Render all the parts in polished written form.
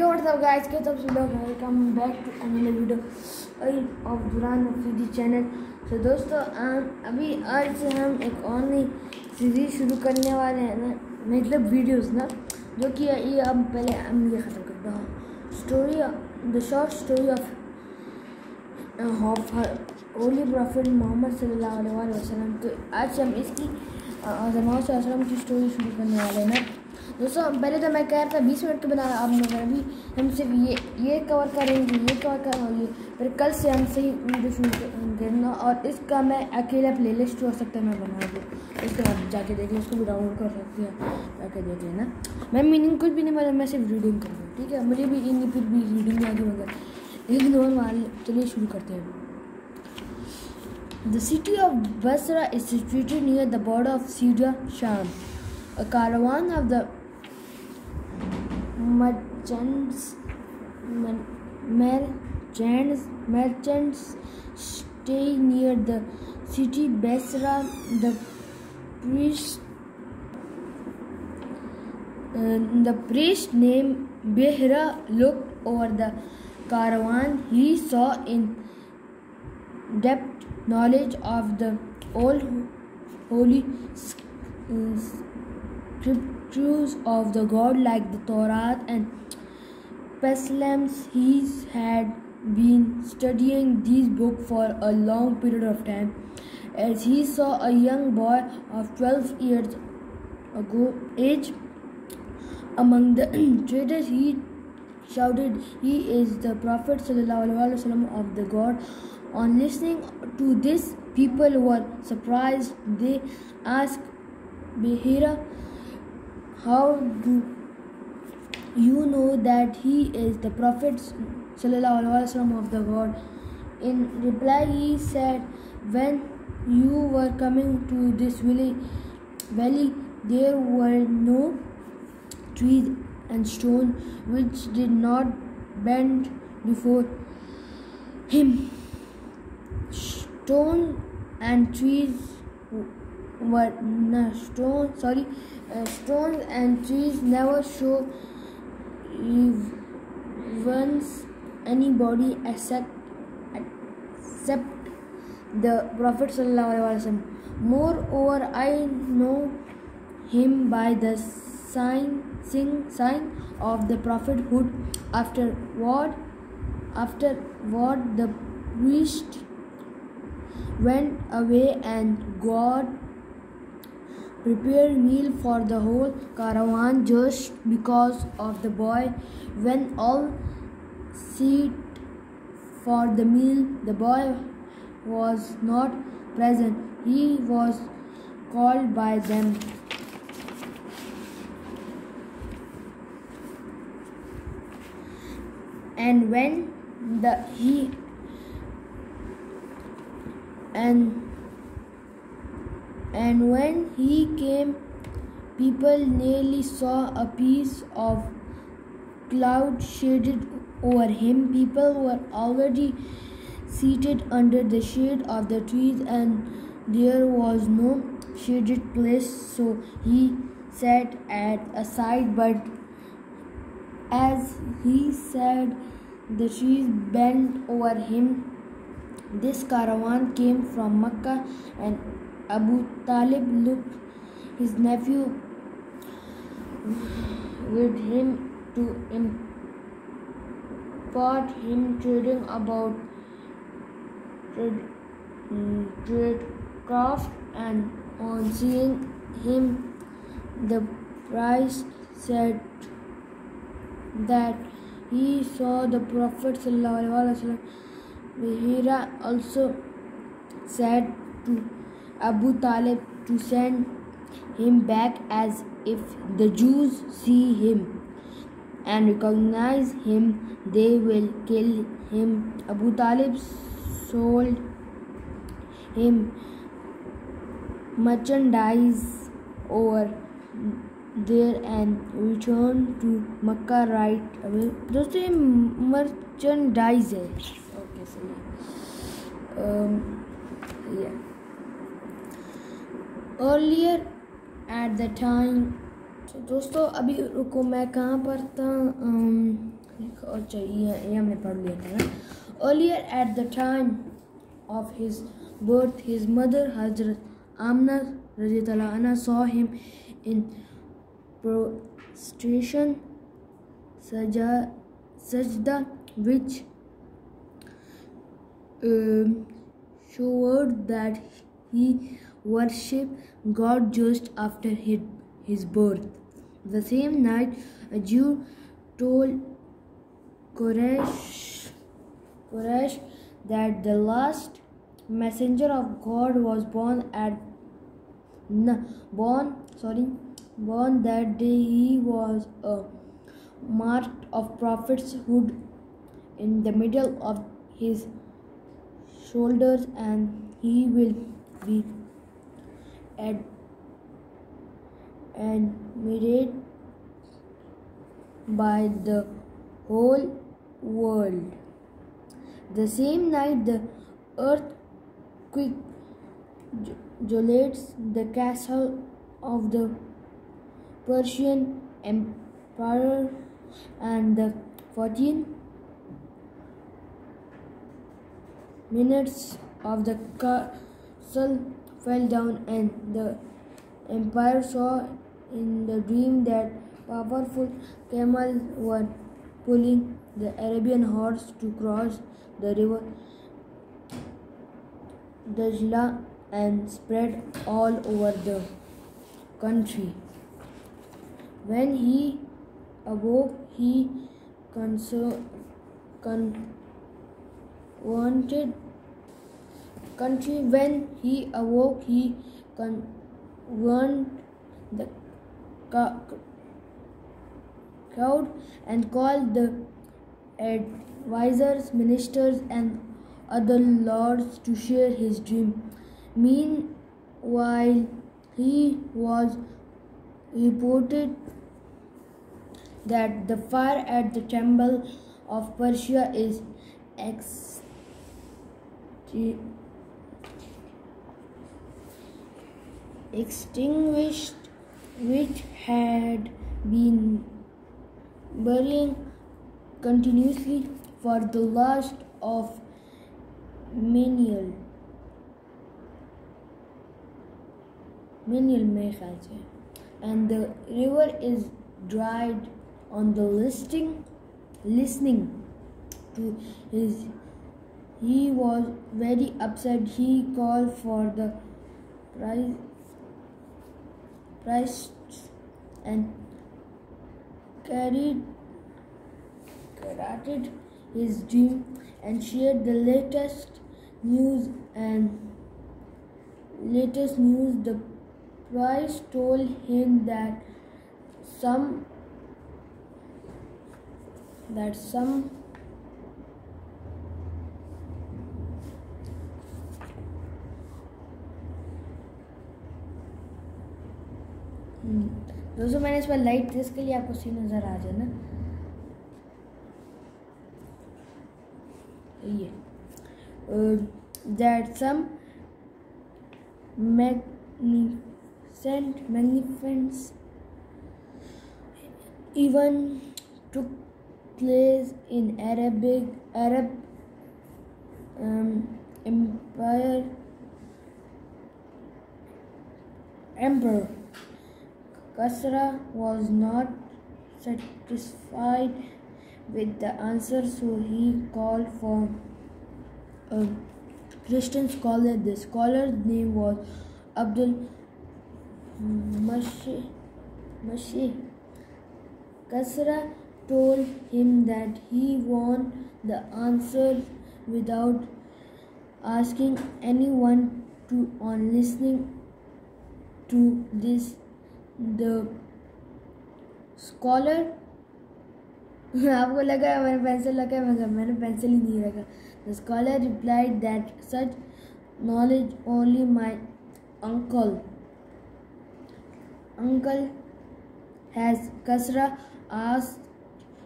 What's up guys, what's up welcome back to another video of दुरान Afridi channel. तो दोस्तों अभी आज से हम एक ऑनलाइन सीरीज शुरू करने वाले हैं ना, मतलब वीडियोस ना, जो कि ये अब पहले हम ये ख़त्म करता हूँ story the short story of holy prophet Mohammed सल्लल्लाहु अलैहि वसल्लम। तो आज से हम इसकी मोहम्मद वसल्लम की स्टोरी शुरू करने वाले हैं ना दोस्तों। पहले तो मैं कह रहा था 20 मिनट का बना, अब मगर अभी हम सिर्फ ये कवर करेंगे, ये कवर करेंगे, फिर कल से हम सही वीडियो शूट करेंगे और इसका मैं अकेला प्लेलिस्ट हो सकता है मैं बना दूँ, इसके बाद जाके देख लें, इसको भी डाउनलोड कर सकते हैं, जाके देख लेना। मैं मीनिंग कुछ भी नहीं बना, मैं सिर्फ रीडिंग करूँगा, ठीक है। मुझे भी इन फिर भी रीडिंग में आगे मगर एक दोनों वाले। चलिए शुरू करते हैं। The city of Basra is situated near the border of Syria, Sham. A caravan of the merchants stay near the city Basra. The priest named Behra looked over the caravan. He saw in depth knowledge of the old holy scriptures of the God, like the Torah and Psalms. He had been studying these books for a long period of time. As he saw a young boy of 12 years age among the traders, he shouted, "He is the Prophet sallallahu alaihi wasallam of the God." On listening to this, people were surprised. They asked Behira, "How do you know that he is the Prophet sallallahu alaihi wasallam of the God?" In reply, he said, "When you were coming to this valley, there were no trees and stones which did not bend before him. Stones and trees never show once anybody except the Prophet sallallahu alaihi wasallam. Moreover, I know him by the sign of the prophethood." Afterward, the priest went away, and God prepared meal for the whole caravan just because of the boy. When all sat for the meal, the boy was not present. He was called by them. And when he came, people nearly saw a piece of cloud shaded over him. People were already seated under the shade of the trees, and there was no shaded place, so he sat at a side. But as he sat, the trees bent over him. This caravan came from Mecca, and Abu Talib took his nephew with him to impart him trading about tradecraft. And on seeing him, the priest said that he saw the Prophet sallallahu alaihi wasallam. Behira also said to Abu Talib to send him back, as if the Jews see him and recognize him, they will kill him. Abu Talib sold him merchandise over there and returned to Mecca right away. दोस्तों ये merchandise है, okay सही है। Yeah. Earlier at the time, तो दोस्तों अभी रुको, मैं कहाँ पर था, और चाहिए ये हमने पढ़ लिया था ना. Earlier at the time of his birth, his mother Hazrat Amna radhiyallahu anha saw him in prostration sajda, which showed that he worshipped God just after his birth. The same night, a Jew told Quraysh that the last messenger of God was born that day. He was a mark of prophethood in the middle of his shoulders, and he will be admired by the whole world. The same night, the earthquake desolates the castle of the Persian Empire, and the 14 minutes of the castle fell down, and the empire saw in the dream that powerful camels were pulling the Arabian horse to cross the river Dajla and spread all over the country. When he awoke, he warned the crowd and called the advisors, ministers, and other lords to share his dream. Meanwhile, he was reported that the fire at the temple of Persia is extinguished, which had been burning continuously for the last of menial मेरे ख्याल से, and the river is dried. On the listening to his, he was very upset. He called for the priests and narrated his dream and shared the latest news. The priest told him that some दोस्तों मैंने इस पर light थी, इसके लिए आपको scene नज़र आ जाए ना. ये that some magnificent event took place in Arab Emperor Kasra was not satisfied with the answer, so he called for a Christian scholar. The scholar's name was Abdul Masih. Kasra told him that he wanted the answer without asking anyone to. On listening to this, the scholar आपको लगा मैंने pencil रखा है, मैंने pencil ही नहीं रखा. The scholar replied that such knowledge only my uncle has. Kasra asked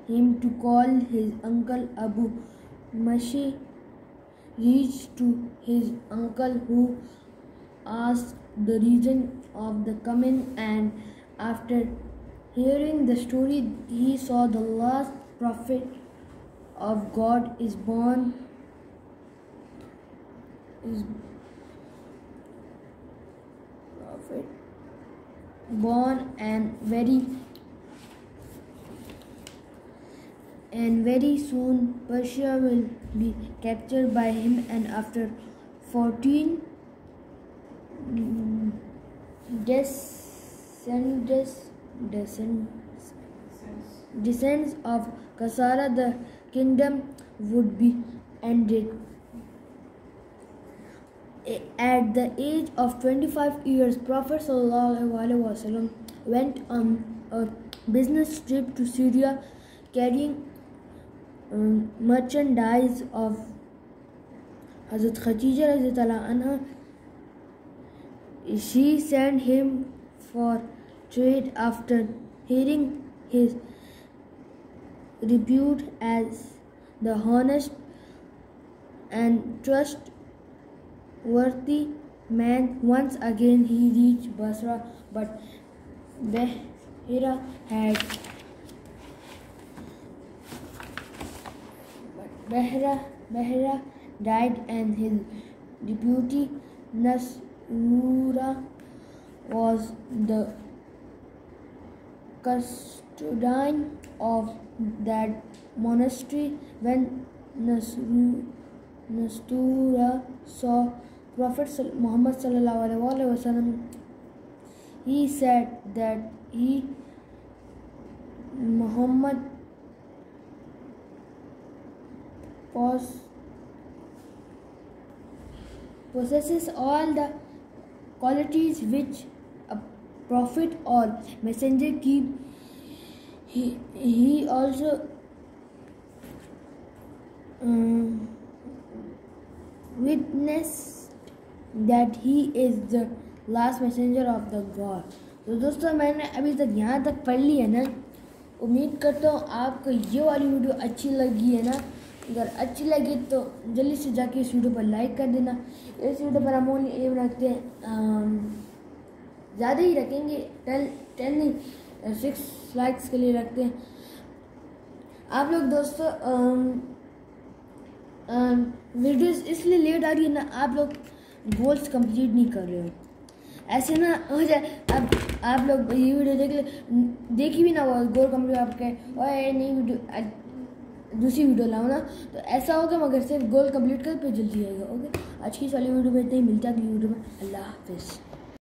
him to call his uncle. Abu Mashi reached to his uncle, who asked the reason of the coming, and after hearing the story, he saw the last prophet of God is born and very soon Persia will be captured by him, and after 14 descents of Kasara, the kingdom would be ended. At the age of 25 years, Prophet ﷺ went on a business trip to Syria carrying merchandise of Hazrat Khadija radhiyallahu anha. She sent him for trade after hearing his repute as the honest and trustworthy man. Once again he reached Basra, but Bahira died, and his deputy Nasrura was the custodian of that monastery. When Nasrura saw Prophet Muhammad ﷺ, he said that Muhammad possesses all the qualities which a prophet or messenger keep. He also witnessed that he is the last messenger of the God. तो दोस्तों मैंने अभी तक यहाँ तक पढ़ ली है ना। उम्मीद करता हूँ आपको ये वाली वीडियो अच्छी लगी है ना। अगर अच्छी लगी तो जल्दी से जाके इस वीडियो पर लाइक कर देना। इस वीडियो पर हम ओनली एम रखते हैं, ज़्यादा ही रखेंगे, 10 नहीं 6 लाइक्स के लिए रखते हैं। आप लोग दोस्तों वीडियोस इसलिए लेट आ रही है ना, आप लोग गोल्स कंप्लीट नहीं कर रहे हो। ऐसे ना हो जाए अब आप लोग ये वीडियो देखी भी ना वो गोल कंप्लीट आपके और नई वीडियो दूसरी वीडियो लाओ ना, तो ऐसा होगा मगर सिर्फ गोल कंप्लीट कर पे जल्दी आएगा। ओके, आज की इस वाली वीडियो में इतना ही, मिलता है अगली वीडियो में। अल्लाह हाफिज़।